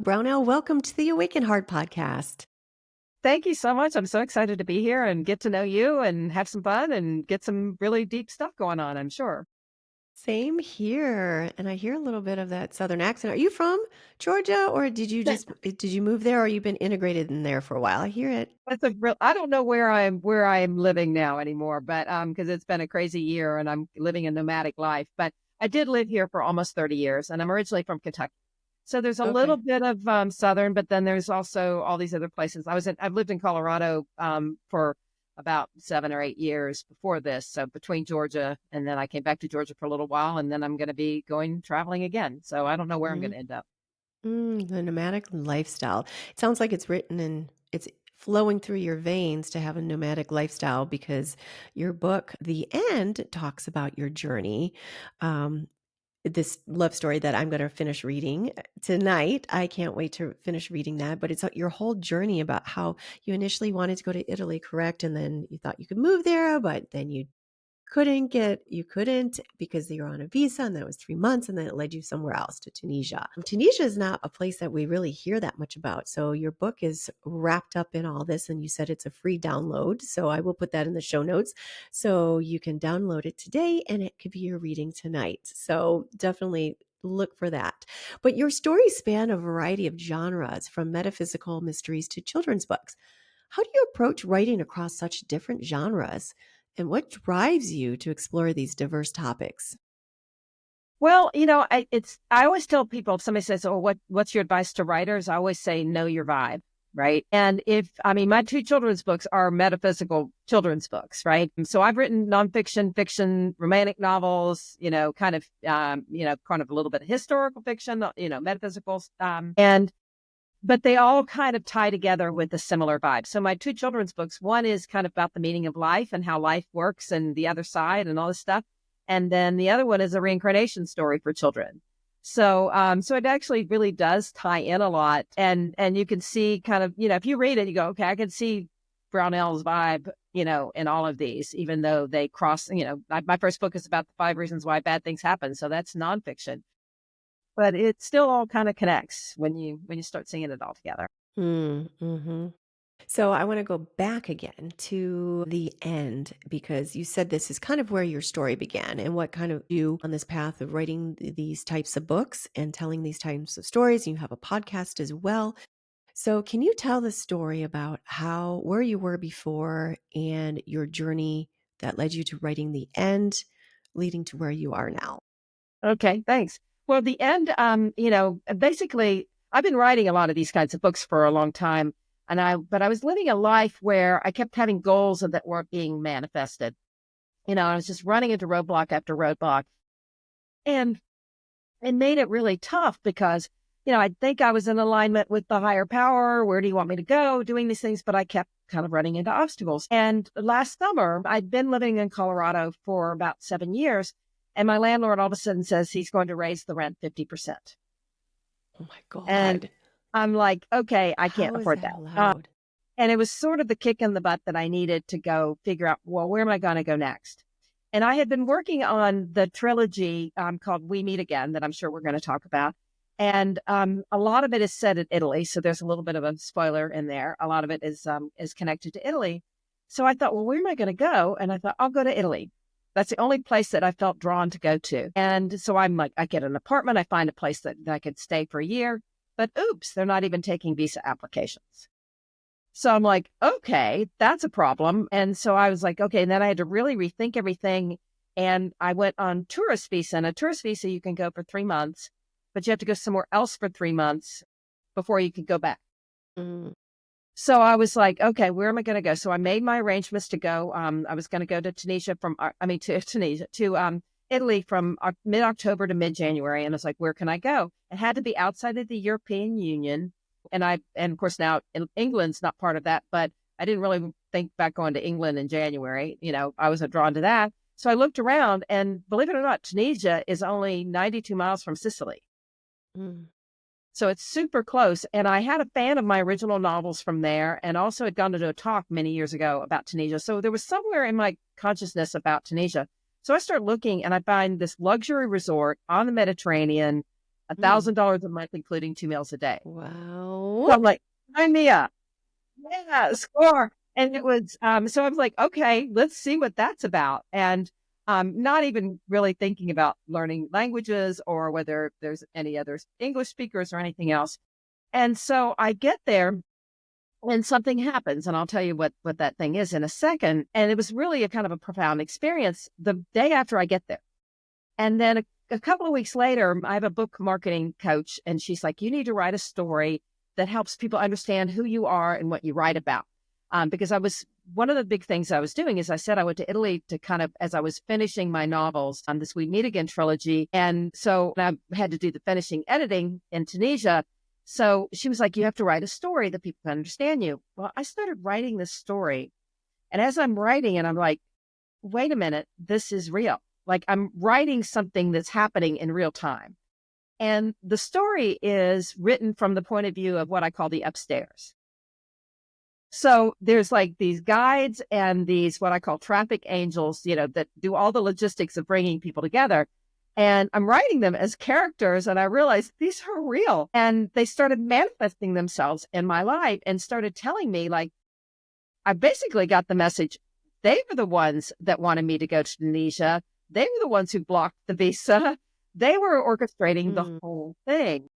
Brownell, welcome to the Awaken Heart podcast. Thank you so much. I'm so excited to be here and get to know you and have some fun and get some really deep stuff going on, I'm sure. Same here. And I hear a little bit of that Southern accent. Are you from Georgia or did you move there or you've been integrated in there for a while? I hear it. That's a real I don't know where I'm living now anymore, but because it's been a crazy year and I'm living a nomadic life. But I did live here for almost 30 years and I'm originally from Kentucky. So there's a little Okay. bit of Southern, but then there's also all these other places. I've lived in Colorado for about 7 or 8 years before this. So between Georgia and then I came back to Georgia for a little while and then I'm going to be going traveling again. So I don't know where I'm going Mhm. to end up. The nomadic lifestyle. It sounds like it's written and it's flowing through your veins to have a nomadic lifestyle because your book, The End, talks about your journey. Um, this love story that I'm going to finish reading tonight. I can't wait to finish reading that. But it's your whole journey about how you initially wanted to go to Italy, correct? And then you thought you could move there, but then you couldn't because you were on a visa and that was 3 months and then it led you somewhere else to Tunisia. Tunisia is not a place that we really hear that much about. So your book is wrapped up in all this and you said it's a free download. So I will put that in the show notes so you can download it today and it could be your reading tonight. So definitely look for that. But your stories span a variety of genres from metaphysical mysteries to children's books. How do you approach writing across such different genres? And what drives you to explore these diverse topics? Well, I always tell people if somebody says, "Oh, what's your advice to writers?" I always say, "Know your vibe." Right. And my two children's books are metaphysical children's books. Right. And so I've written nonfiction, fiction, romantic novels, kind of a little bit of historical fiction, metaphysical. But they all kind of tie together with a similar vibe. So my two children's books, one is kind of about the meaning of life and how life works and the other side and all this stuff. And then the other one is a reincarnation story for children. So it actually really does tie in a lot. And you can see kind of, if you read it, you go, okay, I can see Brownell's vibe, in all of these, even though they cross, my first book is about the 5 reasons why bad things happen. So that's nonfiction, but it still all kind of connects when you start seeing it all together. Mm-hmm. So I want to go back again to the end because you said this is kind of where your story began and what kind of you on this path of writing these types of books and telling these types of stories. You have a podcast as well. So can you tell the story about where you were before and your journey that led you to writing the end, leading to where you are now? Okay, thanks. Well, the end, basically, I've been writing a lot of these kinds of books for a long time, but I was living a life where I kept having goals that weren't being manifested. I was just running into roadblock after roadblock, and it made it really tough because, I think I was in alignment with the higher power. Where do you want me to go? Doing these things, but I kept kind of running into obstacles. And last summer, I'd been living in Colorado for about 7 years. And my landlord all of a sudden says he's going to raise the rent 50%. Oh my And God. I'm like, okay, I can't How is afford that that. allowed? And it was sort of the kick in the butt that I needed to go figure out, well, where am I going to go next? And I had been working on the trilogy called We Meet Again that I'm sure we're going to talk about. And a lot of it is set in Italy. So there's a little bit of a spoiler in there. A lot of it is connected to Italy. So I thought, well, where am I going to go? And I thought, I'll go to Italy. That's the only place that I felt drawn to go to. And so I'm like, I get an apartment. I find a place that I could stay for a year. But oops, they're not even taking visa applications. So I'm like, okay, that's a problem. And so I was like, okay. And then I had to really rethink everything. And I went on tourist visa. And a tourist visa, you can go for 3 months, but you have to go somewhere else for 3 months before you can go back. Mm. So I was like, okay, where am I going to go? So I made my arrangements to go. I was going to go to Italy from mid-October to mid-January. And I was like, where can I go? It had to be outside of the European Union. And of course now England's not part of that, but I didn't really think about going to England in January. I wasn't drawn to that. So I looked around and believe it or not, Tunisia is only 92 miles from Sicily. Mm. So it's super close. And I had a fan of my original novels from there and also had gone to a talk many years ago about Tunisia. So there was somewhere in my consciousness about Tunisia. So I start looking and I find this luxury resort on the Mediterranean, Mm. $1,000 a month, including 2 meals a day. So Wow. I'm like, sign me up. Yeah, score. And it was, so I was like, okay, let's see what that's about. And not even really thinking about learning languages or whether there's any other English speakers or anything else. And so I get there and something happens, and I'll tell you what that thing is in a second. And it was really a kind of a profound experience the day after I get there. And then a couple of weeks later, I have a book marketing coach, and she's like, you need to write a story that helps people understand who you are and what you write about. Because one of the big things I was doing is I said I went to Italy to kind of, as I was finishing my novels on this We Meet Again trilogy. And so I had to do the finishing editing in Tunisia. So she was like, you have to write a story that people can understand you. Well, I started writing this story. And as I'm writing it, I'm like, wait a minute, this is real. Like I'm writing something that's happening in real time. And the story is written from the point of view of what I call the upstairs. So there's like these guides and these, what I call traffic angels, that do all the logistics of bringing people together. And I'm writing them as characters. And I realized these are real. And they started manifesting themselves in my life and started telling me, like, I basically got the message. They were the ones that wanted me to go to Tunisia. They were the ones who blocked the visa. They were orchestrating the Mm. whole thing.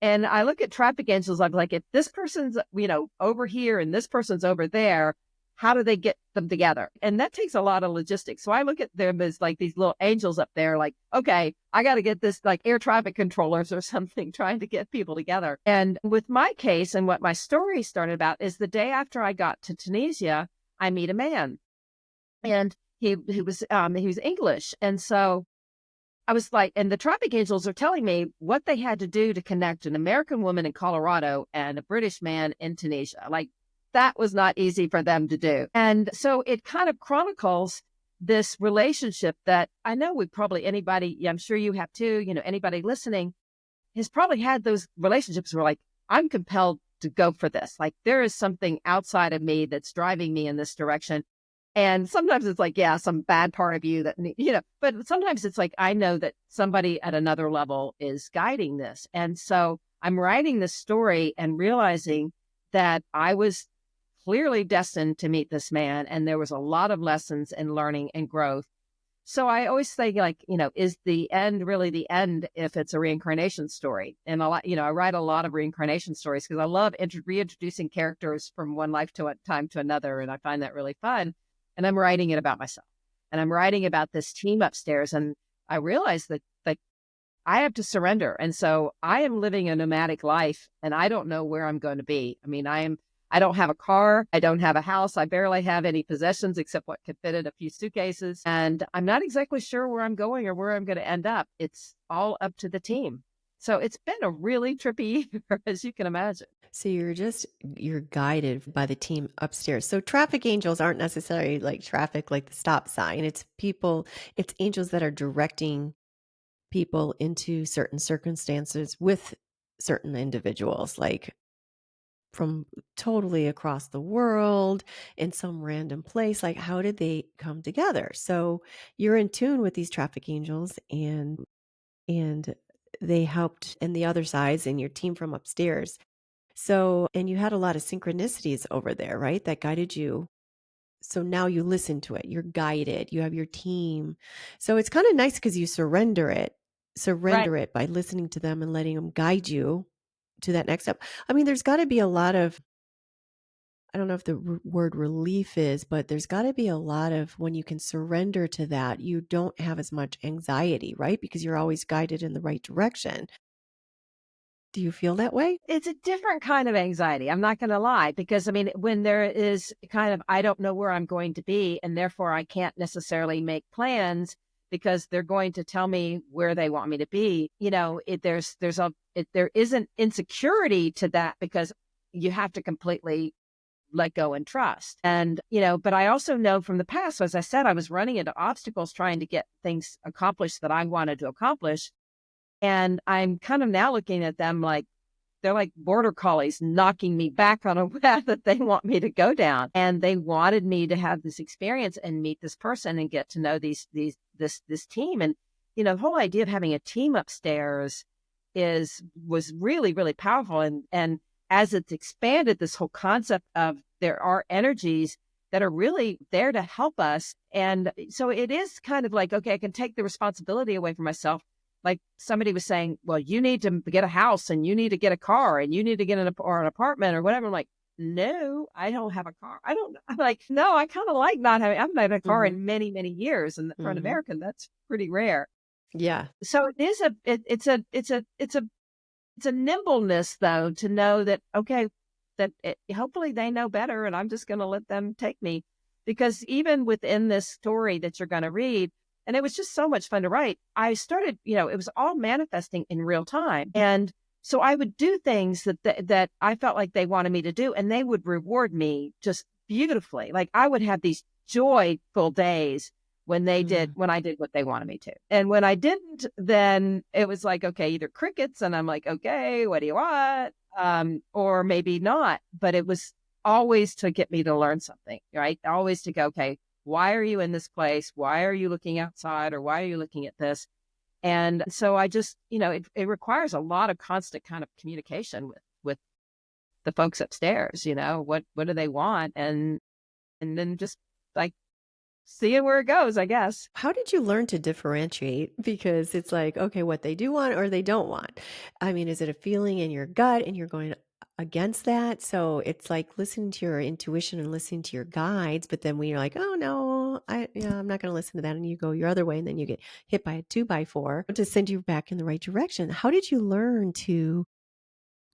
And I look at traffic angels, I'm like, if this person's, over here and this person's over there, how do they get them together? And that takes a lot of logistics. So I look at them as like these little angels up there, like, okay, I got to get this like air traffic controllers or something trying to get people together. And with my case and what my story started about is the day after I got to Tunisia, I meet a man and he was English. And so I was like, and the traffic angels are telling me what they had to do to connect an American woman in Colorado and a British man in Tunisia. Like that was not easy for them to do. And so it kind of chronicles this relationship that I know anybody, I'm sure you have too, anybody listening has probably had those relationships where like, I'm compelled to go for this. Like there is something outside of me that's driving me in this direction. And sometimes it's like, yeah, some bad part of you that, but sometimes it's like, I know that somebody at another level is guiding this. And so I'm writing this story and realizing that I was clearly destined to meet this man. And there was a lot of lessons and learning and growth. So I always think like, is the end really the end if it's a reincarnation story? And a lot, I write a lot of reincarnation stories because I love reintroducing characters from one lifetime to another. And I find that really fun. And I'm writing it about myself. And I'm writing about this team upstairs. And I realized that I have to surrender. And so I am living a nomadic life and I don't know where I'm going to be. I mean, I don't have a car. I don't have a house. I barely have any possessions except what could fit in a few suitcases. And I'm not exactly sure where I'm going or where I'm going to end up. It's all up to the team. So it's been a really trippy year, as you can imagine. So you're guided by the team upstairs. So traffic angels aren't necessarily like traffic, like the stop sign. It's angels that are directing people into certain circumstances with certain individuals, like from totally across the world in some random place. Like, how did they come together? So you're in tune with these traffic angels and they helped and the other sides and your team from upstairs. So, and you had a lot of synchronicities over there, right? That guided you. So now you listen to it. You're guided. You have your team. So it's kind of nice because you Right. surrender it by listening to them and letting them guide you to that next step. I mean, there's got to be a lot of, I don't know if the word relief is, but there's got to be a lot of when you can surrender to that, you don't have as much anxiety, right? Because you're always guided in the right direction. Do you feel that way? It's a different kind of anxiety. I'm not going to lie, because I mean, when there is kind of, I don't know where I'm going to be, and therefore I can't necessarily make plans because they're going to tell me where they want me to be. There is an insecurity to that because you have to completely let go and trust. And, but I also know from the past, as I said, I was running into obstacles trying to get things accomplished that I wanted to accomplish. And I'm kind of now looking at them like they're like border collies knocking me back on a path that they want me to go down. And they wanted me to have this experience and meet this person and get to know this team. And, the whole idea of having a team upstairs was really, really powerful. And as it's expanded, this whole concept of there are energies that are really there to help us. And so it is kind of like, okay, I can take the responsibility away from myself. Like somebody was saying, well, you need to get a house and you need to get a car and you need to get an apartment or whatever. I'm like, no, I don't have a car. I'm like, no, I kind of like not having, I haven't had a car Mhm. in many, many years. And for an Mhm. American, that's pretty rare. Yeah. So it is it's a nimbleness though, to know that, okay, hopefully they know better and I'm just going to let them take me. Because even within this story that you're going to read, and it was just so much fun to write, I started, it was all manifesting in real time. And so I would do things that I felt like they wanted me to do, and they would reward me just beautifully. Like I would have these joyful days Mm. when I did what they wanted me to. And when I didn't, then it was like, okay, either crickets. And I'm like, okay, what do you want? Or maybe not, but it was always to get me to learn something, right? Always to go, okay, why are you in this place? Why are you looking outside? Or why are you looking at this? And so I just, it requires a lot of constant kind of communication with the folks upstairs, what do they want? And then just like seeing where it goes, I guess. How did you learn to differentiate? Because it's like, okay, what they do want or they don't want. I mean, is it a feeling in your gut and you're going against that? So it's like listening to your intuition and listening to your guides, but then when you're like, oh no, I'm not going to listen to that, and you go your other way, and then you get hit by a 2x4 to send you back in the right direction. How did you learn to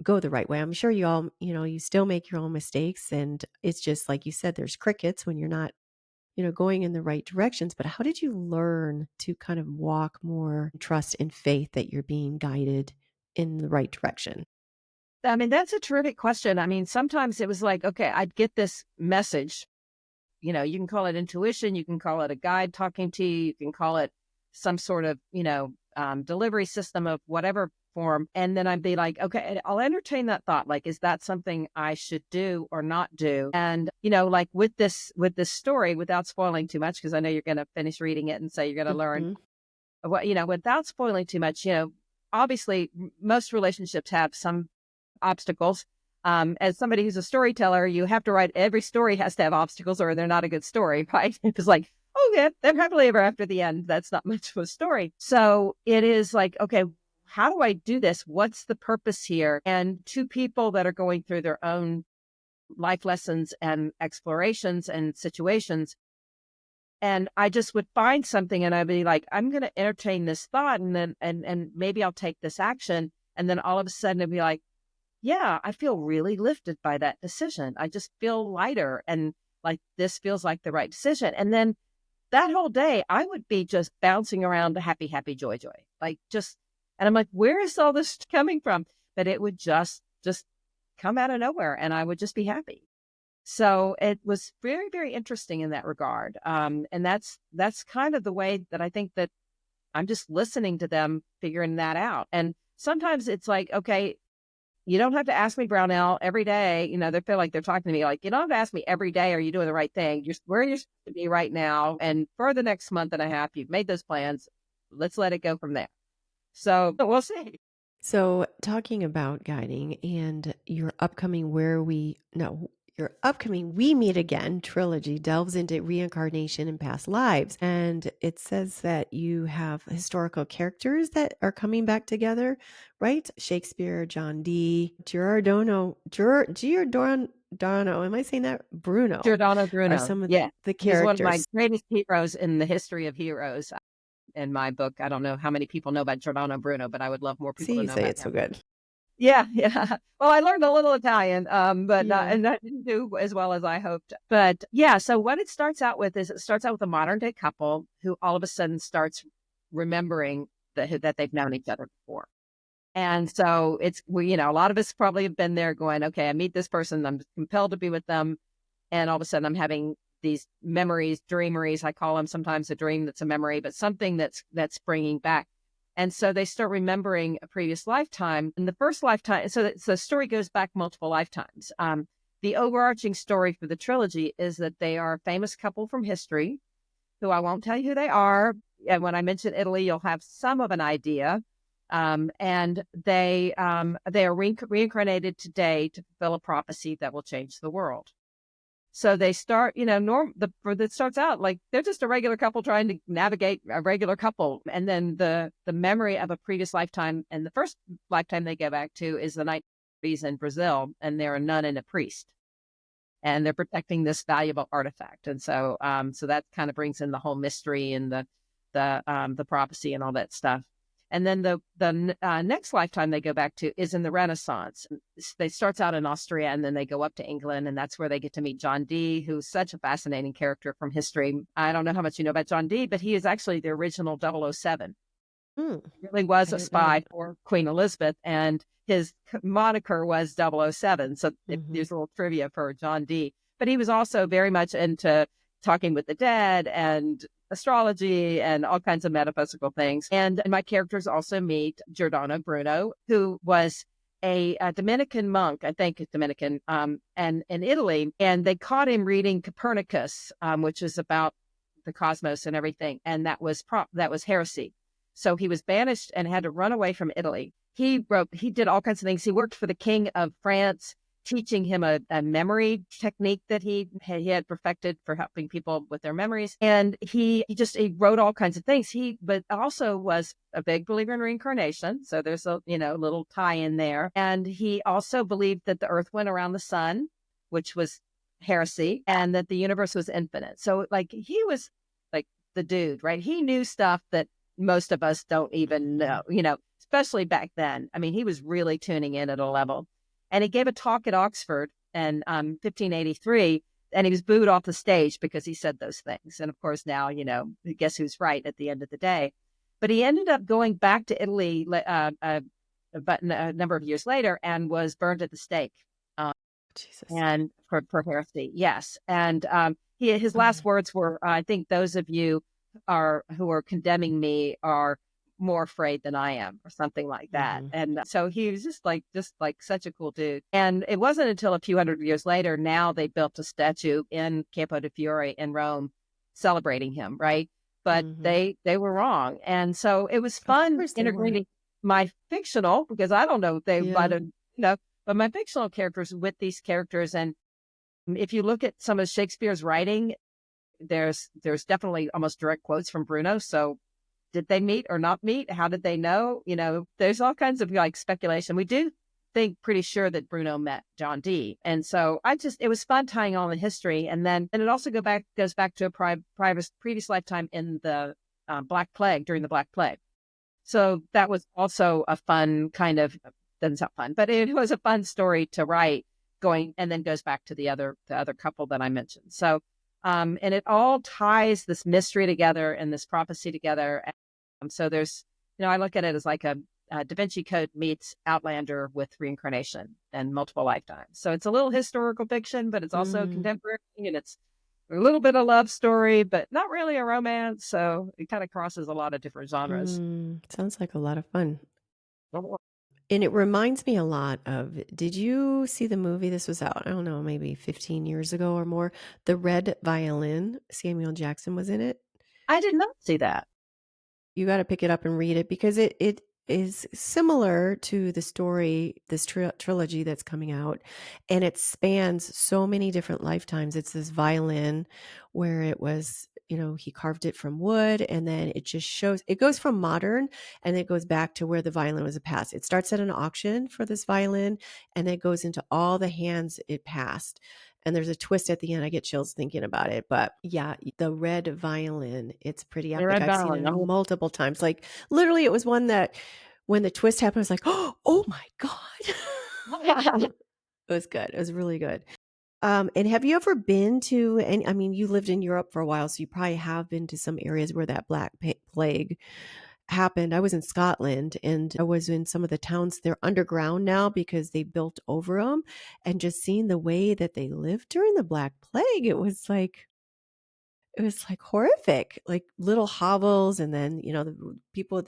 go the right way? I'm sure you all, you still make your own mistakes, and it's just like you said, there's crickets when you're not going in the right directions. But how did you learn to kind of walk more trust and faith that you're being guided in the right direction? I mean, that's a terrific question. I mean, sometimes it was like, okay, I'd get this message. You can call it intuition, you can call it a guide talking to you, you can call it some sort of, delivery system of whatever form. And then I'd be like, okay, I'll entertain that thought. Like, is that something I should do or not do? And, like with this story, without spoiling too much, because I know you're going to finish reading it and say you're going to learn Mhm. what, without spoiling too much, obviously most relationships have some obstacles. As somebody who's a storyteller, you have to write every story has to have obstacles or they're not a good story, right? It's like, oh yeah, they're happily ever after the end. That's not much of a story. So it is like, okay, how do I do this? What's the purpose here? And two people that are going through their own life lessons and explorations and situations. And I just would find something and I'd be like, I'm going to entertain this thought and then, and maybe I'll take this action. And then all of a sudden it'd be like, yeah, I feel really lifted by that decision. I just feel lighter and like this feels like the right decision. And then that whole day, I would be just bouncing around to happy, happy, joy, joy. Like just, and I'm like, where is all this coming from? But it would just come out of nowhere and I would just be happy. So it was very, very interesting in that regard. And that's kind of the way that I think that I'm just listening to them, figuring that out. And sometimes it's like, okay, you don't have to ask me, Brownell, every day. They feel like they're talking to me like, you don't have to ask me every day, are you doing the right thing? You're where you're supposed to be right now. And for the next month and a half, you've made those plans. Let's let it go from there. So we'll see. So, talking about guiding and your upcoming We Meet Again trilogy delves into reincarnation and past lives. And it says that you have historical characters that are coming back together, right? Shakespeare, John Dee, Giordano, am I saying that? Bruno Giordano are Bruno. some of Yeah. the He's one of my characters. greatest heroes in the history of heroes in my book. I don't know how many people know about Giordano Bruno, but I would love more people See, to you know say about it so him. good. Yeah, yeah. Well, I learned a little Italian, but not, Yeah. and I didn't do as well as I hoped. But yeah, so what it starts out with is it starts out with a modern day couple who all of a sudden starts remembering that they've known each other before. And so a lot of us probably have been there going, okay, I meet this person, I'm compelled to be with them. And all of a sudden I'm having these memories, dreameries. I call them sometimes a dream that's a memory, but something that's bringing back. And so they start remembering a previous lifetime. And the first lifetime, so the story goes back multiple lifetimes. The overarching story for the trilogy is that they are a famous couple from history who I won't tell you who they are. And when I mention Italy, you'll have some of an idea. And they are reincarnated today to fulfill a prophecy that will change the world. So they start, it starts out like they're just a regular couple trying to navigate a regular couple. And then the memory of a previous lifetime, and the first lifetime they go back to is the 1930s in Brazil, and they're a nun and a priest, and they're protecting this valuable artifact. And so that kind of brings in the whole mystery and the prophecy and all that stuff. And then the next lifetime they go back to is in the Renaissance. They starts out in Austria, and then they go up to England, and that's where they get to meet John Dee, who's such a fascinating character from history. I don't know how much you know about John Dee, but he is actually the original 007. Hmm, He really was I a didn't know spy that. for Queen Elizabeth, and his moniker was 007. So Mhm. there's a little trivia for John Dee. But he was also very much into talking with the dead and astrology and all kinds of metaphysical things. And my characters also meet Giordano Bruno, who was a Dominican monk, I think it's Dominican, and in Italy. And they caught him reading Copernicus, which is about the cosmos and everything. And that was heresy. So he was banished and had to run away from Italy. He did all kinds of things. He worked for the king of France, teaching him a memory technique that he had perfected for helping people with their memories. And he wrote all kinds of things. But also was a big believer in reincarnation. So there's a, little tie in there. And he also believed that the earth went around the sun, which was heresy, and that the universe was infinite. So like he was like the dude, right? He knew stuff that most of us don't even Mhm. know, especially back then. I mean, he was really tuning in at a level. And he gave a talk at Oxford in 1583, and he was booed off the stage because he said those things. And of course, now, guess who's right at the end of the day. But he ended up going back to Italy but a number of years later and was burned at the stake. Um, Jesus. and for heresy, yes. And his last Mhm. words were, "I think those of you who are condemning me are more afraid than I am," or something like that. Mhm. And so he was just like such a cool dude. And it wasn't until a few hundred years later, now they built a statue in Campo de Fiore in Rome, celebrating him, right? But Mhm. they were wrong, and so it was Of fun course they were. integrating my fictional, because I don't know, they might Yeah. have, but my fictional characters with these characters. And if you look at some of Shakespeare's writing, there's definitely almost direct quotes from Bruno. So did they meet or not meet? How did they know? There's all kinds of like speculation. We do think pretty sure that Bruno met John Dee. And so it was fun tying all the history. And it also goes back to a previous lifetime in the Black Plague, during the Black Plague. So that was also a fun kind of, doesn't sound fun, but it was a fun story to write, going, and then goes back to the other couple that I mentioned. So, and it all ties this mystery together and this prophecy together. And, so I look at it as like a Da Vinci Code meets Outlander with reincarnation and multiple lifetimes. So it's a little historical fiction, but it's also Mm. contemporary, and it's a little bit of love story, but not really a romance. So it kind of crosses a lot of different genres. Mm. Sounds like a lot of fun. And it reminds me a lot of, did you see the movie? This was out, I don't know, maybe 15 years ago or more. The Red Violin. Samuel Jackson was in it. I did not see that. You got to pick it up and read it because it is similar to the story, this trilogy that's coming out, and it spans so many different lifetimes. It's this violin where it was, he carved it from wood, and then it just shows, it goes from modern and it goes back to where the violin was a past. It starts at an auction for this violin, and it goes into all the hands it passed. And there's a twist at the end. I get chills thinking about it. But yeah, the Red Violin, it's pretty The epic. Red I've seen Ballad. it multiple times. Like literally it was one that when the twist happened, I was like, oh my God. It was good. It was really good. And have you ever been to, and I mean, you lived in Europe for a while, so you probably have been to some areas where that Plague happened. I was in Scotland and I was in some of the towns. They're underground now because they built over them. And just seeing the way that they lived during the Black Plague, it was like horrific, like little hovels. And then, the people,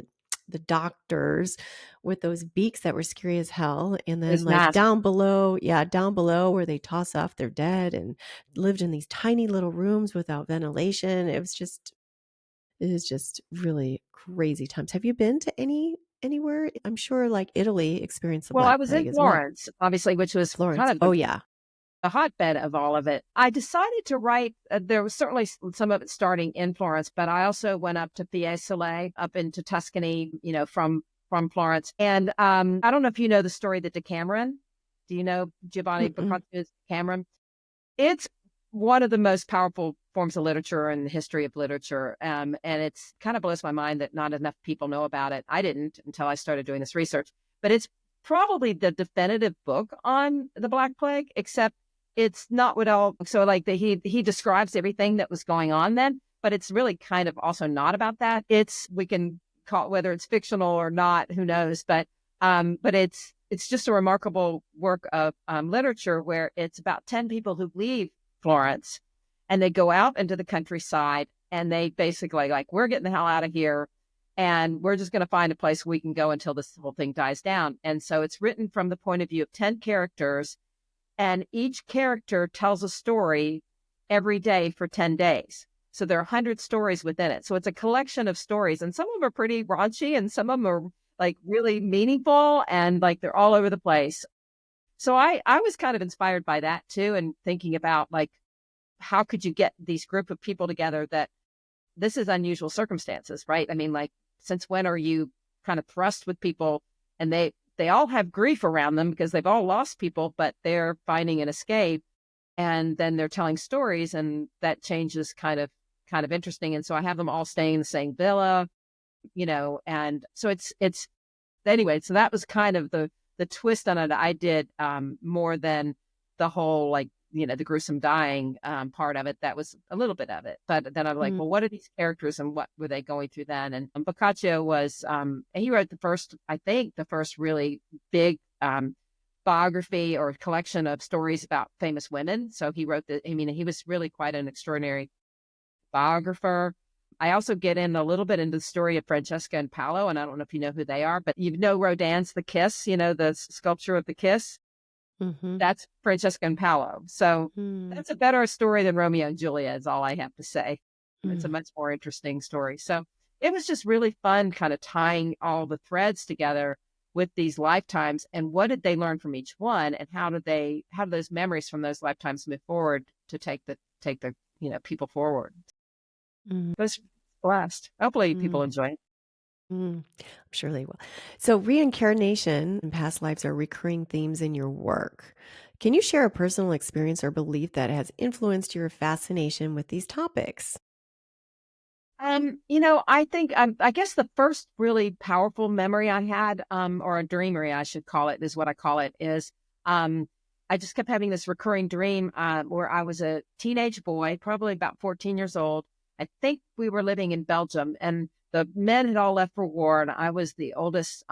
the doctors with those beaks that were scary as hell. And then His like mask. down below, yeah, down below where they toss off their dead and lived in these tiny little rooms without ventilation. It is just really crazy times. Have you been to any anywhere? I'm sure like Italy experienced the Well, I Black was in Plague as well. Florence, obviously, which was kind Florence. of Oh, yeah. the hotbed of all of it. I decided to write, there was certainly some of it starting in Florence, but I also went up to Fiesole, up into Tuscany, from Florence. And I don't know if you know the story, the Decameron. Do you know Giovanni Mm-mm. Boccaccio's Decameron? It's one of the most powerful forms of literature in the history of literature. And it's kind of blows my mind that not enough people know about it. I didn't until I started doing this research, but it's probably the definitive book on the Black Plague, except it's not what all, so like he describes everything that was going on then, but it's really kind of also not about that. We can call it, whether it's fictional or not, who knows, but it's just a remarkable work of literature where it's about 10 people who leave Florence and they go out into the countryside and they basically like, we're getting the hell out of here and we're just going to find a place we can go until this whole thing dies down. And so it's written from the point of view of 10 characters, and each character tells a story every day for 10 days. So there are 100 stories within it. So it's a collection of stories, and some of them are pretty raunchy and some of them are like really meaningful and like they're all over the place. So I was kind of inspired by that too, and thinking about like, how could you get these group of people together that this is unusual circumstances, right? I mean, like, since when are you kind of thrust with people and they all have grief around them because they've all lost people, but they're finding an escape and then they're telling stories, and that changes kind of interesting. And so I have them all staying in the same villa, and so it's anyway, so that was kind of the twist on it. I did more than the whole like the gruesome dying part of it. That was a little bit of it, but then I'm like, Mm. well, what are these characters and what were they going through then? And Boccaccio was he wrote the first really big biography or collection of stories about famous women. So he wrote he was really quite an extraordinary biographer. I also get in a little bit into the story of Francesca and Paolo, and I don't know if you know who they are, but you know Rodin's The Kiss, the sculpture of the kiss. Mhm. That's Francesca and Paolo. So Mm. that's a better story than Romeo and Juliet, is all I have to say. It's a Mm. much more interesting story. So it was just really fun kind of tying all the threads together with these lifetimes, and what did they learn from each one, and how do those memories from those lifetimes move forward to take the people forward. Mm. It was a blast. Hopefully people Mm. enjoy it. Mm. I'm sure they will. So, reincarnation and past lives are recurring themes in your work. Can you share a personal experience or belief that has influenced your fascination with these topics? I think I guess the first really powerful memory I had, or a dreamery, I should call it, is what I call it, is um I just kept having this recurring dream where I was a teenage boy, probably about 14 years old. I think we were living in Belgium and the men had all left for war, and I was the oldest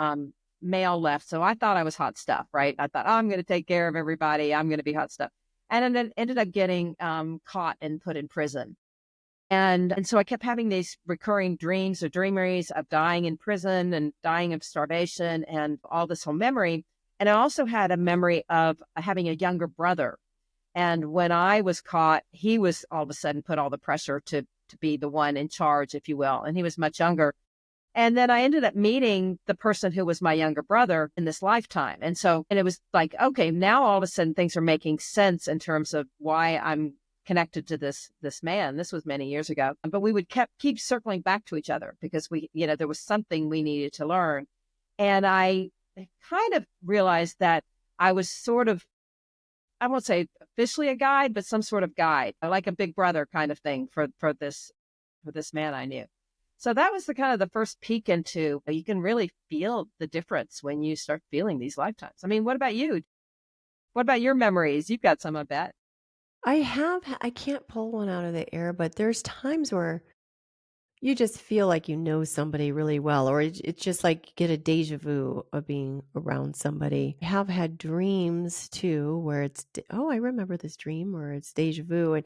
male left. So I thought I was hot stuff, right? I thought, oh, I'm going to take care of everybody. I'm going to be hot stuff. And then ended up getting caught and put in prison. And so I kept having these recurring dreams or dreameries of dying in prison and dying of starvation and all this whole memory. And I also had a memory of having a younger brother. And when I was caught, he was all of a sudden put all the pressure to be the one in charge, if you will. And he was much younger. And then I ended up meeting the person who was my younger brother in this lifetime. And it was like, okay, now all of a sudden things are making sense in terms of why I'm connected to this man. This was many years ago, but we would keep circling back to each other because there was something we needed to learn. And I kind of realized that I was sort of, I won't say officially a guide, but some sort of guide, like a big brother kind of thing for this man I knew. So that was the kind of the first peek into, you can really feel the difference when you start feeling these lifetimes. I mean, what about you? What about your memories? You've got some, I bet. I can't pull one out of the air, but there's times where you just feel like you know somebody really well, or it's just like you get a deja vu of being around somebody. I have had dreams too where oh, I remember this dream, or it's deja vu.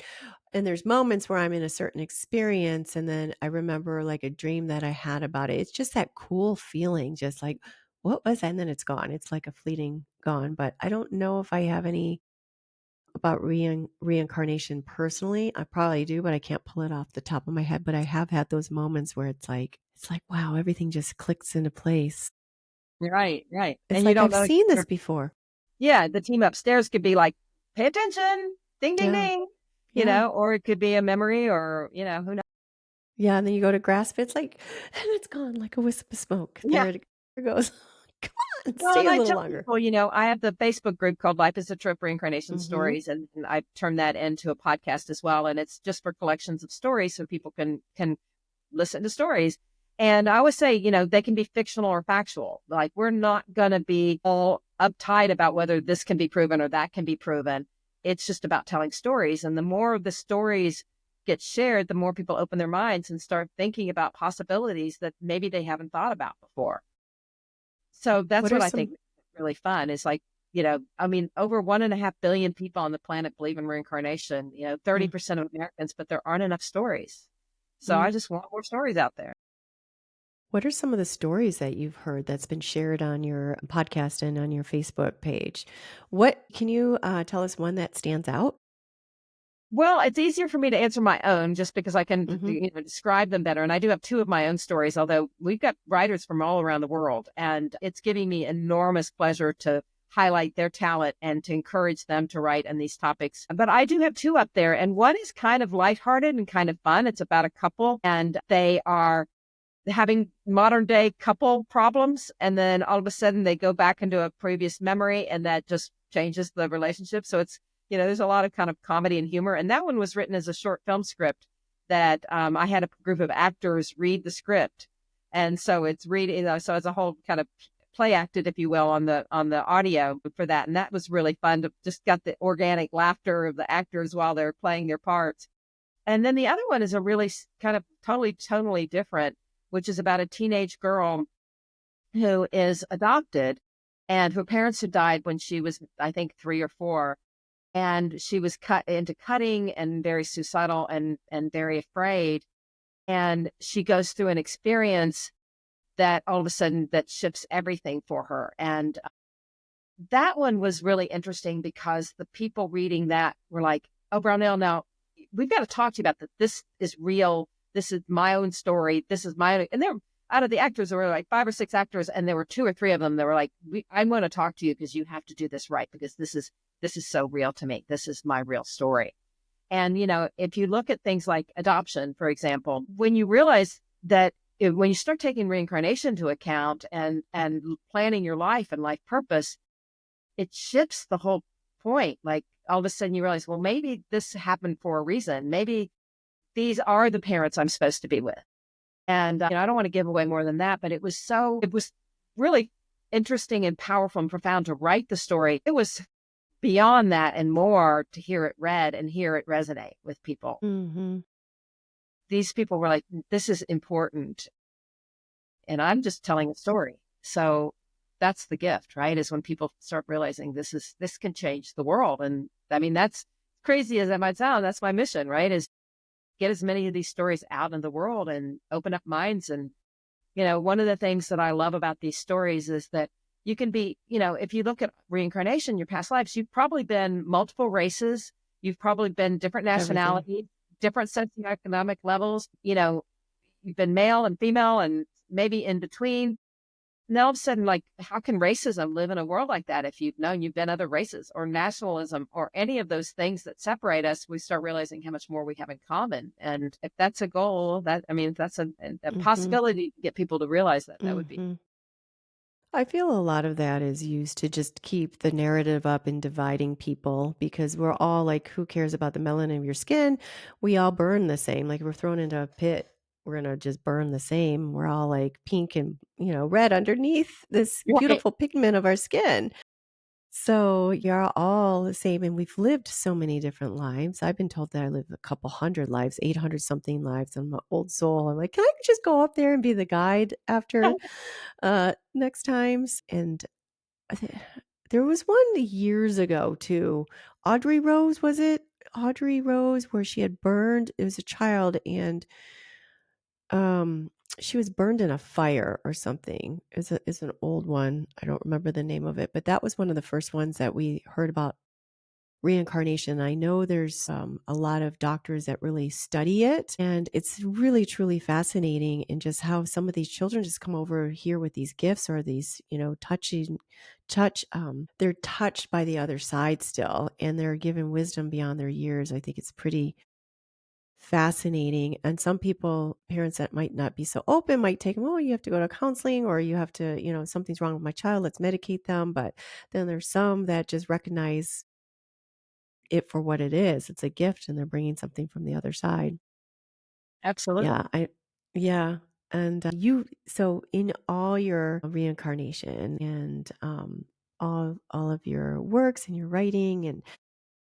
And there's moments where I'm in a certain experience and then I remember like a dream that I had about it. It's just that cool feeling, just like, what was that? And then it's gone. It's like a fleeting gone. But I don't know if I have any about reincarnation personally. I probably do, but I can't pull it off the top of my head. But I have had those moments where it's like, wow, everything just clicks into place. Right, right. It's And you like, don't I've know. seen this before. Yeah, the team upstairs could be like, "Pay attention, ding, ding, Yeah, ding," yeah, or it could be a memory or, who knows? yeah, and then you go to grasp it, it's like and it's gone like a wisp of smoke. Yeah. There it goes. Come on, Well, stay and a I little tell longer. people, I have the Facebook group called Life is a Trip Reincarnation Mhm. Stories, and I've turned that into a podcast as well. And it's just for collections of stories so people can listen to stories. And I always say, they can be fictional or factual. Like, we're not going to be all uptight about whether this can be proven or that can be proven. It's just about telling stories. And the more the stories get shared, the more people open their minds and start thinking about possibilities that maybe they haven't thought about before. So that's What are what I think some is really fun is like, I mean, over 1.5 billion people on the planet believe in reincarnation, mm, 30% of Americans, but there aren't enough stories. So mm. I just want more stories out there. What are some of the stories that you've heard that's been shared on your podcast and on your Facebook page? What can you, tell us one that stands out? Well, it's easier for me to answer my own just because I can, Mhm. describe them better. And I do have two of my own stories, although we've got writers from all around the world, and it's giving me enormous pleasure to highlight their talent and to encourage them to write on these topics. But I do have two up there, and one is kind of lighthearted and kind of fun. It's about a couple, and they are having modern day couple problems. And then all of a sudden they go back into a previous memory and that just changes the relationship. So it's, there's a lot of kind of comedy and humor. And that one was written as a short film script that I had a group of actors read the script. And so it's reading, so it's a whole kind of play acted, if you will, on the audio for that. And that was really fun to just got the organic laughter of the actors while they're playing their parts. And then the other one is a really kind of totally tonally different, which is about a teenage girl who is adopted and her parents had died when she was, I think, 3 or 4. And she was cut into cutting and very suicidal and very afraid. And she goes through an experience that all of a sudden that shifts everything for her. And that one was really interesting because the people reading that were like, "Oh, Brownell, now we've got to talk to you about that. This is real. This is my own story. This is my own." And there, out of the actors, there were like 5 or 6 actors, and there were 2 or 3 of them that were like, "I want to talk to you because you have to do this right because this is so real to me. This is my real story." And if you look at things like adoption, for example, when you realize that when you start taking reincarnation into account and planning your life and life purpose, it shifts the whole point. Like all of a sudden you realize, well, maybe this happened for a reason. Maybe these are the parents I'm supposed to be with. And I don't want to give away more than that, but it was really interesting and powerful and profound to write the story. It was beyond that and more to hear it read and hear it resonate with people. Mhm. These people were like, this is important. And I'm just telling a story. So that's the gift, right? Is when people start realizing this can change the world. And I mean, that's crazy as that might sound. That's my mission, right? Is get as many of these stories out in the world and open up minds. And, one of the things that I love about these stories is that you can be, if you look at reincarnation, your past lives, you've probably been multiple races. You've probably been different Everything. nationalities, different socioeconomic levels, you've been male and female and maybe in between. And all of a sudden, like, how can racism live in a world like that if you've known you've been other races or nationalism or any of those things that separate us? We start realizing how much more we have in common. And if that's a goal, if that's a Mhm. possibility to get people to realize that, that would be. Mhm. I feel a lot of that is used to just keep the narrative up and dividing people because we're all like, who cares about the melanin of your skin? We all burn the same. Like, we're thrown into a pit. We're going to just burn the same. We're all like pink and, red underneath this Right. beautiful pigment of our skin. So you're all the same. And we've lived so many different lives. I've been told that I lived a couple hundred lives, 800 something lives. I'm an old soul. I'm like, can I just go up there and be the guide after next times? And I thi there was one years ago too. Audrey Rose, was it? Audrey Rose, where she had burned it was a child and, um, she was burned in a fire or something. It's an old one. I don't remember the name of it, but that was one of the first ones that we heard about reincarnation. I know there's a lot of doctors that really study it, and it's really truly fascinating in just how some of these children just come over here with these gifts or these, they're touched by the other side still, and they're given wisdom beyond their years. I think it's pretty fascinating. And some people, parents that might not be so open, might take them, oh, you have to go to counseling, or you have to, something's wrong with my child, let's medicate them. But then there's some that just recognize it for what it is. It's a gift and they're bringing something from the other side. Absolutely. Yeah, yeah. And so in all your reincarnation and all of your works and your writing and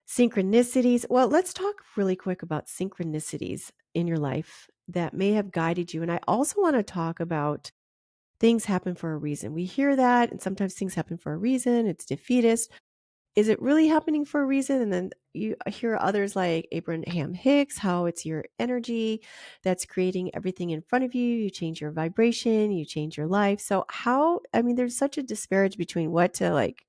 synchronicities. Well, let's talk really quick about synchronicities in your life that may have guided you. And I also want to talk about things happen for a reason. We hear that, and sometimes things happen for a reason. It's defeatist. Is it really happening for a reason? And then you hear others like Abraham Hicks, how it's your energy that's creating everything in front of you. You change your vibration, you change your life. So there's such a disparage between what to like,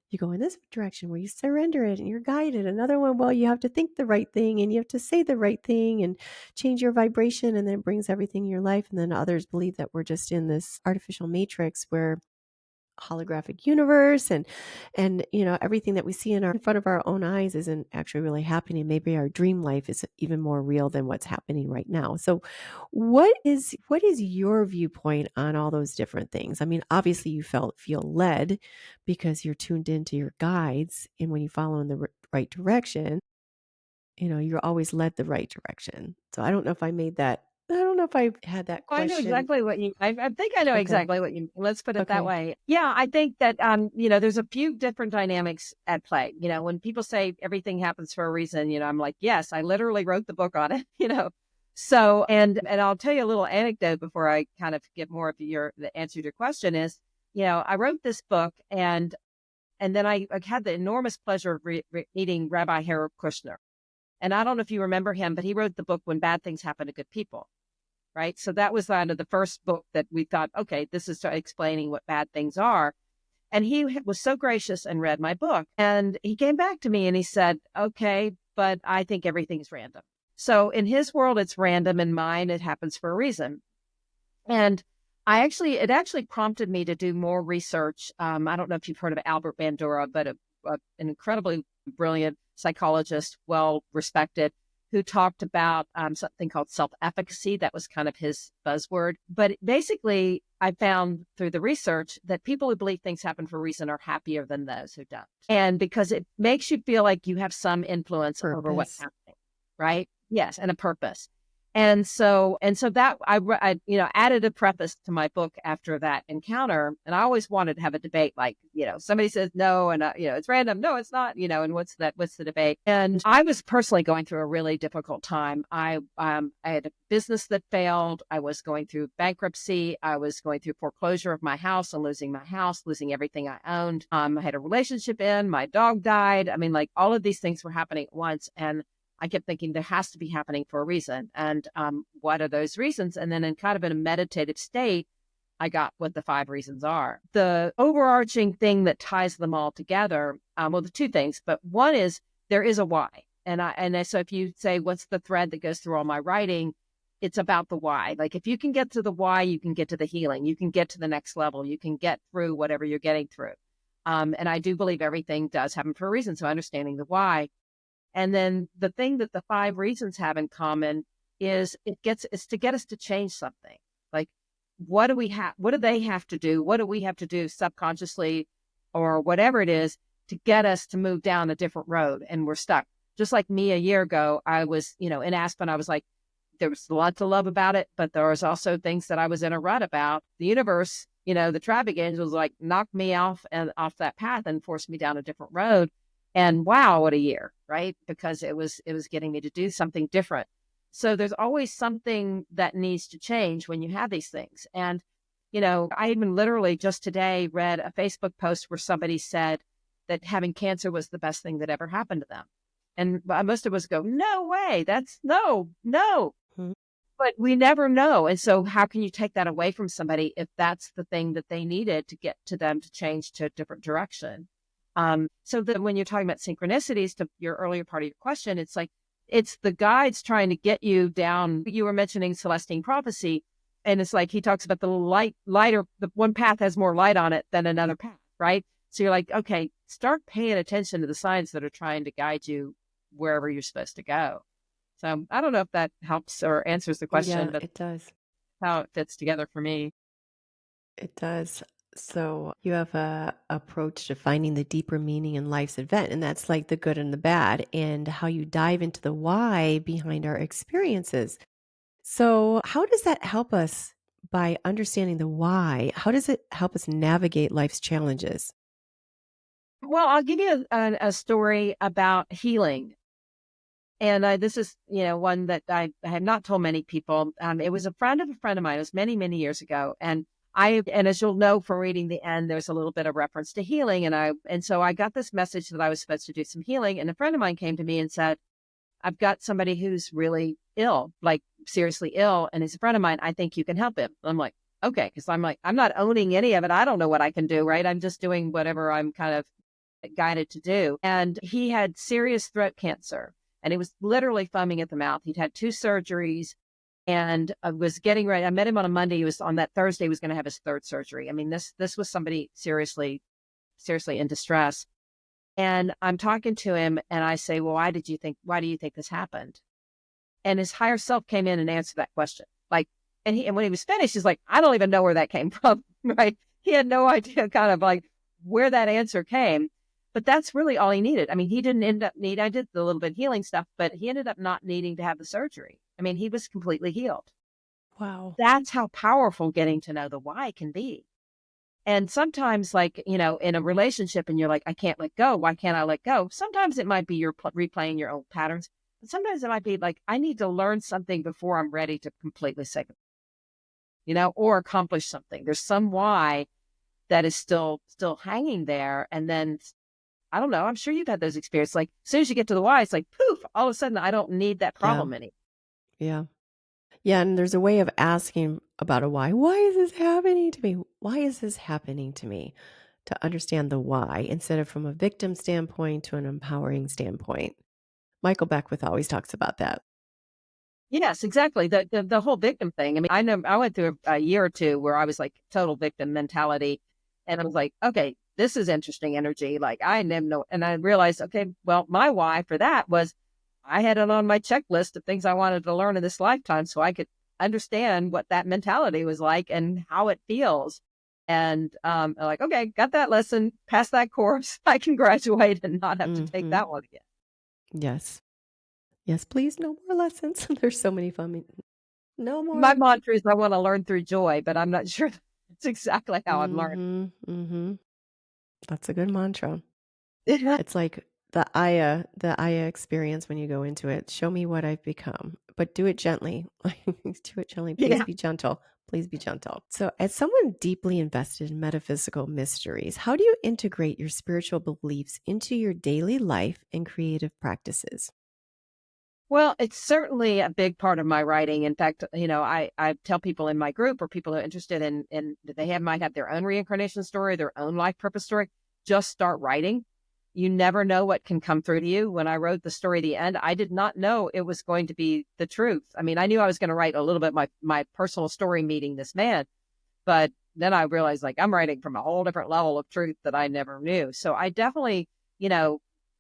you go in this direction where you surrender it and you're guided. Another one, well, you have to think the right thing and you have to say the right thing and change your vibration, and then it brings everything in your life. And then others believe that we're just in this artificial matrix where holographic universe and everything that we see in front of our own eyes isn't actually really happening. Maybe our dream life is even more real than what's happening right now. So what is your viewpoint on all those different things? I mean, obviously you feel led because you're tuned into your guides, and when you follow in the right direction, you're always led the right direction. So I don't know if I had that I know question. exactly what I think I know Okay. exactly what let's put it that Okay. way. Yeah, I think that, there's a few different dynamics at play. When people say everything happens for a reason, I'm like, yes, I literally wrote the book on it, So, and I'll tell you a little anecdote before I kind of get more of the answer to your question is, I wrote this book and then I had the enormous pleasure of meeting Rabbi Harold Kushner. And I don't know if you remember him, but he wrote the book When Bad Things Happen to Good People. Right. So that was kind of the first book that we thought, okay, this is explaining what bad things are. And he was so gracious and read my book. And he came back to me and he said, okay, but I think everything's random. So in his world, it's random. In mine, it happens for a reason. And it actually prompted me to do more research. I don't know if you've heard of Albert Bandura, but an incredibly brilliant psychologist, well respected, who talked about something called self-efficacy. That was kind of his buzzword. But basically, I found through the research that people who believe things happen for a reason are happier than those who don't. And because it makes you feel like you have some influence over what's Purpose. happening, right? Yes, and a purpose. And so that I added a preface to my book after that encounter. And I always wanted to have a debate, like, somebody says no, and it's random. No, it's not, and what's the debate? And I was personally going through a really difficult time. I had a business that failed. I was going through bankruptcy. I was going through foreclosure of my house and losing my house, losing everything I owned. I had a relationship end. My dog died. I mean, like, all of these things were happening at once. And I kept thinking there has to be happening for a reason. And what are those reasons? And then in kind of in a meditative state, I got what the 5 reasons are. The overarching thing that ties them all together, the 2 things, but one is there is a why. So if you say, what's the thread that goes through all my writing? It's about the why. Like, if you can get to the why, you can get to the healing. You can get to the next level. You can get through whatever you're getting through. And I do believe everything does happen for a reason. So understanding the why. And then the thing that the 5 reasons have in common is it's to get us to change something. Like, what do they have to do? What do we have to do subconsciously or whatever it is to get us to move down a different road? And we're stuck. Just like me a year ago, I was, in Aspen, I was like, there was a lot to love about it, but there was also things that I was in a rut about. The universe, the traffic angels like knocked me off that path and forced me down a different road. And wow, what a year, right? Because it was getting me to do something different. So there's always something that needs to change when you have these things. And, I even literally just today read a Facebook post where somebody said that having cancer was the best thing that ever happened to them. And most of us go, no way, that's no. Mhm. But we never know. And so how can you take that away from somebody if that's the thing that they needed to get to them to change to a different direction? So that when you're talking about synchronicities, to your earlier part of your question, it's like it's the guides trying to get you down. You were mentioning Celestine prophecy, and it's like he talks about the lighter. The one path has more light on it than another path, right? So you're like, okay, start paying attention to the signs that are trying to guide you wherever you're supposed to go. So I don't know if that helps or answers the question, Yeah, but it does. how it fits together for me. It does. So you have a approach to finding the deeper meaning in life's event, and that's like the good and the bad, and how you dive into the why behind our experiences. So how does that help us by understanding the why? How does it help us navigate life's challenges? Well, I'll give you a story about healing. And this is, one that I have not told many people. It was a friend of a friend of mine. It was many, many years ago. And as you'll know from reading the end, there's a little bit of reference to healing. And so I got this message that I was supposed to do some healing. And a friend of mine came to me and said, I've got somebody who's really ill, like seriously ill. And he's a friend of mine. I think you can help him. I'm like, okay. Cause I'm like, I'm not owning any of it. I don't know what I can do. Right. I'm just doing whatever I'm kind of guided to do. And he had serious throat cancer and he was literally foaming at the mouth. He'd had 2 surgeries and was getting ready. I met him on a Monday. He was on that Thursday, he was going to have his third surgery. I mean, this was somebody seriously, seriously in distress. And I'm talking to him and I say, well, why do you think this happened? And his higher self came in and answered that question. Like, and when he was finished, he's like, I don't even know where that came from. Right. He had no idea kind of like where that answer came. But that's really all he needed. I mean, he didn't end up I did the little bit of healing stuff, but he ended up not needing to have the surgery. I mean, he was completely healed. Wow. That's how powerful getting to know the why can be. And sometimes, like, in a relationship and you're like, I can't let go. Why can't I let go? Sometimes it might be you're replaying your old patterns. But sometimes it might be like, I need to learn something before I'm ready to completely say, or accomplish something. There's some why that is still hanging there. And then I don't know. I'm sure you've had those experiences. Like as soon as you get to the why, it's like poof, all of a sudden I don't need that Yeah. problem anymore. Yeah. Yeah, and there's a way of asking about a why. Why is this happening to me? Why is this happening to me? To understand the why instead of from a victim standpoint to an empowering standpoint. Michael Beckwith always talks about that. Yes, exactly. The whole victim thing. I mean, I know I went through a year or two where I was like total victim mentality. And I was like, okay, this is interesting energy. Like I never know. And I realized, okay, well, my why for that was I had it on my checklist of things I wanted to learn in this lifetime so I could understand what that mentality was like and how it feels. And I'm like, okay, got that lesson, passed that course. I can graduate and not have to take Mhm. that one again. Yes. Yes, please, no more lessons. There's so many fun. No My more. mantra is I want to learn through joy, but I'm not sure that's exactly how I'm learning. Mhm. Mhm. That's a good mantra. Yeah. It's like the Aya experience when you go into it. Show me what I've become, but do it gently. Do it gently. Please Yeah. be gentle. Please be gentle. So, as someone deeply invested in metaphysical mysteries, how do you integrate your spiritual beliefs into your daily life and creative practices? Well, it's certainly a big part of my writing. In fact, I tell people in my group or people who are interested in that they might have their own reincarnation story, their own life purpose story, just start writing. You never know what can come through to you. When I wrote the story at the end, I did not know it was going to be the truth. I mean, I knew I was going to write a little bit my personal story meeting this man, but then I realized like I'm writing from a whole different level of truth that I never knew. So I definitely, you know,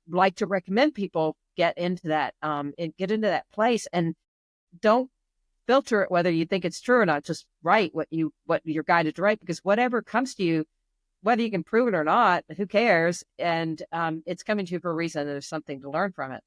like to recommend people get into that, and get into that place and don't filter it whether you think it's true or not. Just write what you're guided to write because whatever comes to you, whether you can prove it or not, who cares? And it's coming to you for a reason. There's something to learn from it.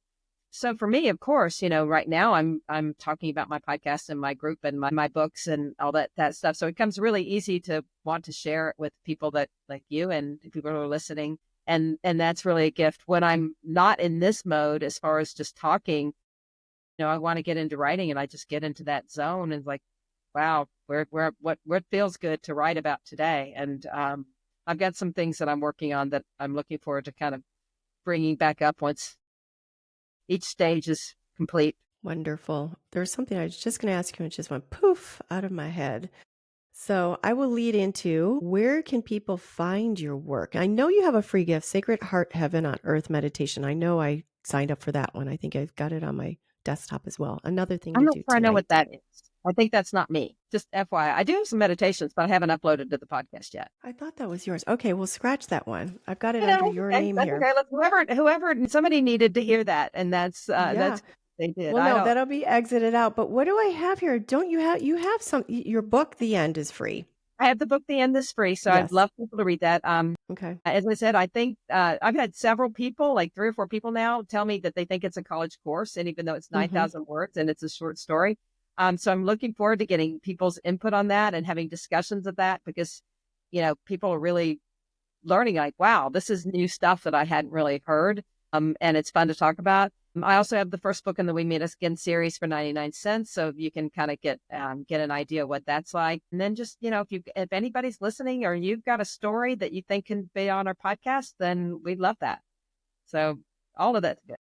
So for me, of course, right now I'm talking about my podcast and my group and my books and all that stuff. So it comes really easy to want to share it with people that like you and people who are listening. And that's really a gift. When I'm not in this mode, as far as just talking, I want to get into writing and I just get into that zone and like, wow, what feels good to write about today. And I've got some things that I'm working on that I'm looking forward to kind of bringing back up once each stage is complete. Wonderful. There's something I was just going to ask you and it just went poof out of my head. So I will lead into where can people find your work? I know you have a free gift, Sacred Heart Heaven on Earth Meditation. I know I signed up for that one. I think I've got it on my desktop as well. Another thing I'm to not do sure I know what tonight. that is. I think that's not me. Just FYI. I do have some meditations, but I haven't uploaded to the podcast yet. I thought that was yours. Okay, we'll scratch that one. I've got it You under know, your okay, name that's here. okay. Let's, somebody needed to hear that, and Yeah. that's good. They did. Well, I no, don't. that'll be exited out. But what do I have here? Don't you have some your book, The End, is free. I have the book, The End is Free, so I'd Yes. love people to read that. Okay. As I said, I think I've had several people, like 3 or 4 people now, tell me that they think it's a college course, and even though it's Mm-hmm. 9,000 words and it's a short story, so I'm looking forward to getting people's input on that and having discussions of that because, people are really learning like, wow, this is new stuff that I hadn't really heard. And it's fun to talk about. I also have the first book in the We Meet Us Again series for 99 cents. So you can kind of get an idea what that's like. And then just, if anybody's listening or you've got a story that you think can be on our podcast, then we'd love that. So all of that's good.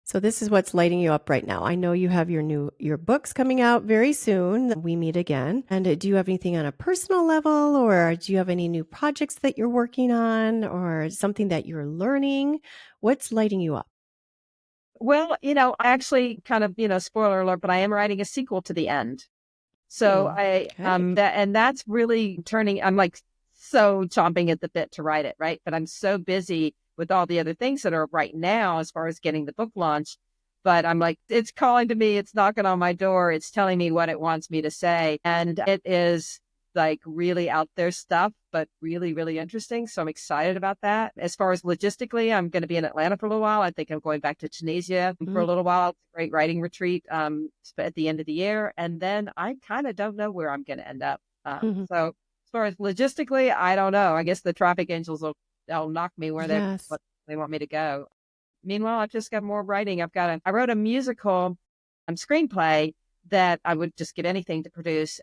So this is what's lighting you up right now. I know you have your books coming out very soon. We meet again. And do you have anything on a personal level, or do you have any new projects that you're working on, or something that you're learning? What's lighting you up? Well, I actually kind of, spoiler alert, but I am writing a sequel to The End. So Okay. that's really turning, I'm like so chomping at the bit to write it, right? But I'm so busy with all the other things that are right now as far as getting the book launched. But I'm like, it's calling to me, it's knocking on my door, it's telling me what it wants me to say. And it is like really out there stuff, but really, really interesting. So I'm excited about that. As far as logistically, I'm going to be in Atlanta for a little while. I think I'm going back to Tunisia for a little while. Great writing retreat at the end of the year. And then I kind of don't know where I'm going to end up. Mm-hmm. So as far as logistically, I don't know. I guess the traffic angels they'll knock me where Yes. they want me to go. Meanwhile, I've just got more writing. I wrote a musical screenplay that I would just get anything to produce.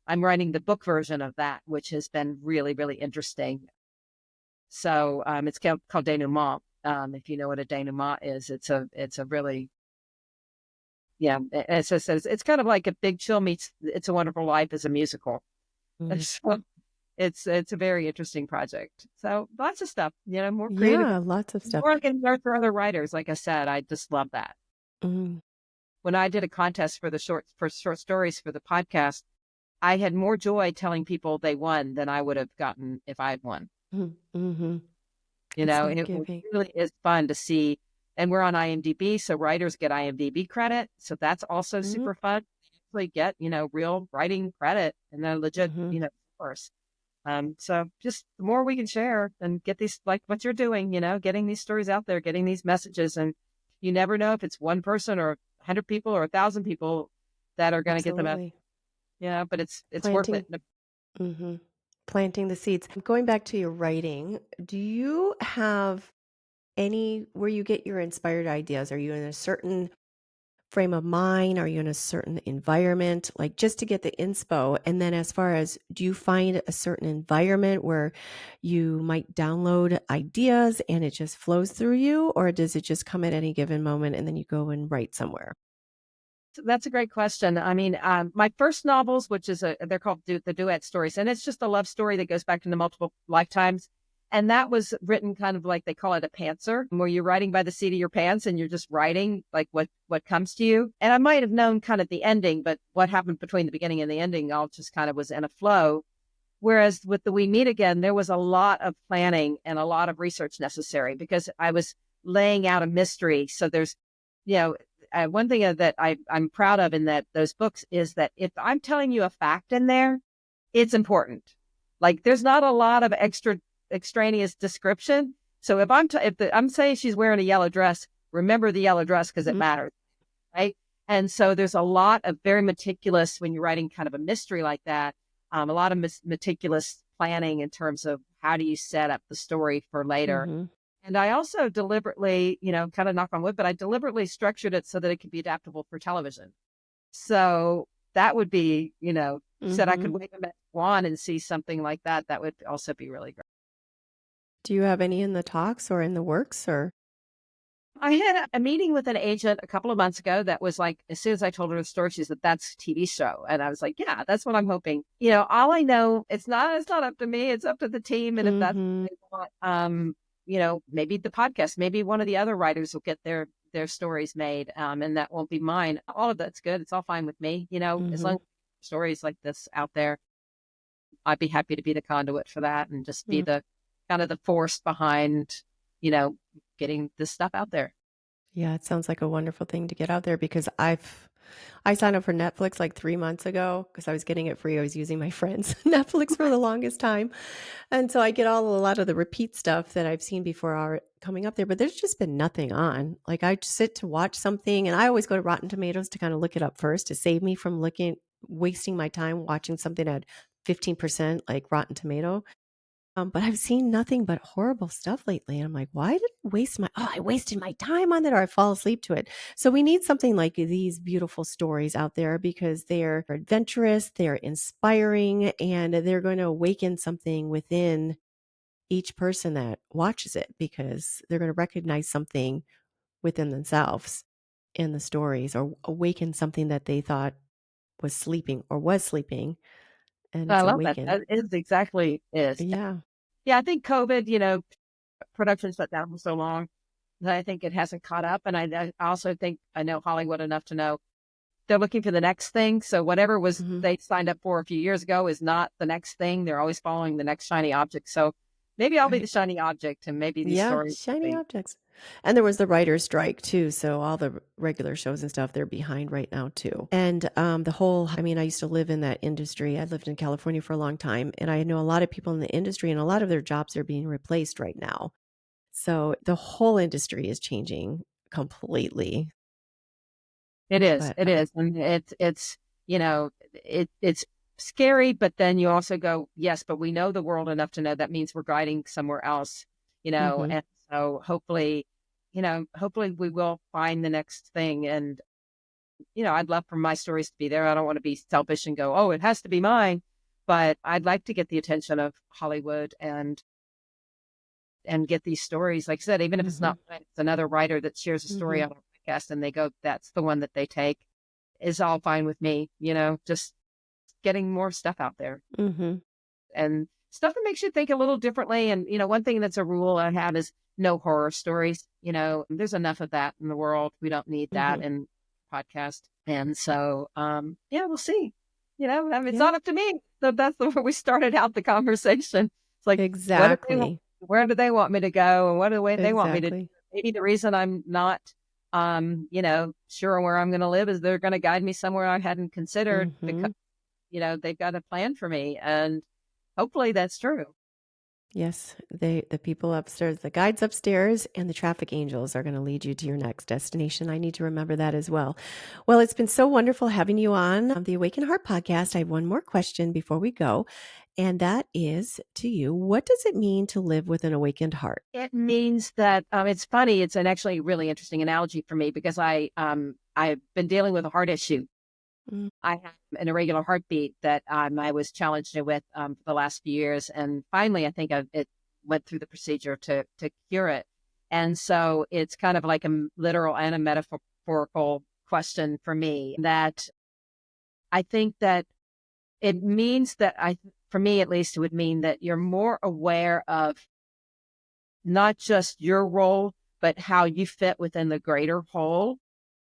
I'm writing the book version of that, which has been really, really interesting. So it's called denouement. If you know what a denouement is, it's a really, yeah, it's kind of like if Big Chill meets It's a Wonderful Life as a musical. So it's a very interesting project. So lots of stuff, more creative. Yeah, lots of stuff. More I can learn for other writers. Like I said, I just love that. Mm. When I did a contest for short stories for the podcast, I had more joy telling people they won than I would have gotten if I had won. Mm-hmm. It's And like it giving. really is fun to see. And we're on IMDb, so writers get IMDb credit. So that's also Mm-hmm. super fun. They actually get, real writing credit and then legit, Mm-hmm. course. So just the more we can share and get these, like what you're doing, getting these stories out there, getting these messages. And you never know if it's one person or 100 people or 1,000 people that are going to get them out. Absolutely. Yeah, but it's worth Planting. it. Mm-hmm. Planting the seeds. Going back to your writing, do you have any where you get your inspired ideas? Are you in a certain frame of mind? Are you in a certain environment? Like just to get the inspo. And then as far as do you find a certain environment where you might download ideas and it just flows through you? Or does it just come at any given moment and then you go and write somewhere? That's a great question. I mean, my first novels, which is they're called the duet stories, and it's just a love story that goes back into multiple lifetimes. And that was written kind of like they call it a pantser, where you're writing by the seat of your pants and you're just writing like what comes to you. And I might have known kind of the ending, but what happened between the beginning and the ending all just kind of was in a flow. Whereas with the We Meet Again, there was a lot of planning and a lot of research necessary because I was laying out a mystery. So there's, you know, one thing that I'm proud of in those books is that if I'm telling you a fact in there, it's important. Like there's not a lot of extraneous description. So if I'm saying she's wearing a yellow dress, remember the yellow dress because it Mhm. matters, right? And so there's a lot of very meticulous when you're writing kind of a mystery like that. A lot of meticulous planning in terms of how do you set up the story for later. Mhm. And I also deliberately, kind of knock on wood, but I deliberately structured it so that it could be adaptable for television. So that would be, said I could Mhm. wave a magic wand and see something like that. That would also be really great. Do you have any in the talks or in the works or? I had a meeting with an agent a couple of months ago that was like, as soon as I told her the story, she said, "That's a TV show." And I was like, "Yeah, that's what I'm hoping." All I know, it's not up to me, it's up to the team. And if that's Mhm. what they want, maybe the podcast, maybe one of the other writers will get their stories made. And that won't be mine. All of that's good. It's all fine with me, as long Mhm. as stories like this out there, I'd be happy to be the conduit for that and just be Mm. the kind of the force behind, you know, getting this stuff out there. Yeah, it sounds like a wonderful thing to get out there because I signed up for Netflix like 3 months ago because I was getting it free. I was using my friend's Netflix for the longest time. And so I get a lot of the repeat stuff that I've seen before are coming up there, but there's just been nothing on. Like I sit to watch something and I always go to Rotten Tomatoes to kind of look it up first to save me from wasting my time watching something at 15% like Rotten Tomato. But I've seen nothing but horrible stuff lately. And I'm like, why did I wasted my time on that or I fall asleep to it. So we need something like these beautiful stories out there because they're adventurous, they're inspiring, and they're going to awaken something within each person that watches it because they're going to recognize something within themselves in the stories or awaken something that they thought was sleeping and I it's love that. awakened. That is exactly is. Yeah. Yeah, I think COVID, production shut down for so long that I think it hasn't caught up. And I also think I know Hollywood enough to know they're looking for the next thing. So whatever was Mhm. they signed up for a few years ago is not the next thing. They're always following the next shiny object. So maybe I'll be the Right. shiny object and maybe these Yeah, stories will shiny be. objects. And there was the writer's strike too, so all the regular shows and stuff, they're behind right now too. And, I mean, I used to live in that industry. I lived in California for a long time, and I know a lot of people in the industry, and a lot of their jobs are being replaced right now. So the whole industry is changing completely. It is. But, It is. And it's scary, but then you also go, yes, but we know the world enough to know that means we're guiding somewhere else, mhm, and so hopefully we will find the next thing. And, I'd love for my stories to be there. I don't want to be selfish and go, oh, it has to be mine. But I'd like to get the attention of Hollywood and get these stories. Like I said, even if it's mhm, not mine, it's another writer that shares a story mhm, on a podcast and they go, that's the one that they take is all fine with me, just getting more stuff out there mhm, and stuff that makes you think a little differently. And, one thing that's a rule I have is no horror stories. There's enough of that in the world. We don't need that mhm. in podcast. And so, yeah, we'll see. I mean, it's Yeah, not up to me. So that's the way we started out the conversation. It's like, what do they want? exactly, Where do they want me to go? And what do they want me to do? exactly. Maybe the reason I'm not, sure where I'm going to live is they're going to guide me somewhere I hadn't considered because, Mhm. they've got a plan for me. And hopefully that's true. Yes, the people upstairs, the guides upstairs, and the traffic angels are going to lead you to your next destination. I need to remember that as well. Well, it's been so wonderful having you on the Awaken Heart podcast. I have one more question before we go, and that is to you. What does it mean to live with an awakened heart? It means that it's funny. It's an actually really interesting analogy for me because I've been dealing with a heart issue. Mm, I have an irregular heartbeat that I was challenged with for the last few years, and finally, I think it went through the procedure to cure it. And so it's kind of like a literal and a metaphorical question for me that I think that it means that for me at least, it would mean that you're more aware of not just your role, but how you fit within the greater whole,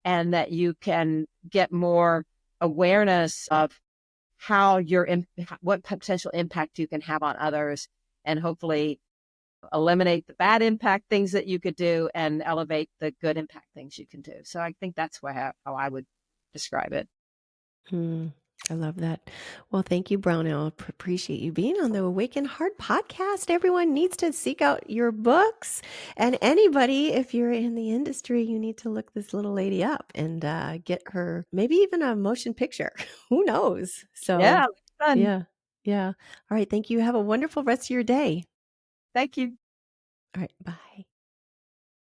and that you can get more awareness of what potential impact you can have on others, and hopefully eliminate the bad impact things that you could do and elevate the good impact things you can do. So I think that's how I would describe it. mm, I love that. Well, thank you, Brownell. Appreciate you being on the Awaken Heart podcast. Everyone needs to seek out your books. And anybody, if you're in the industry, you need to look this little lady up and get her maybe even a motion picture. Who knows? So, Yeah, fun. yeah. Yeah. All right. Thank you. Have a wonderful rest of your day. Thank you. All right. Bye.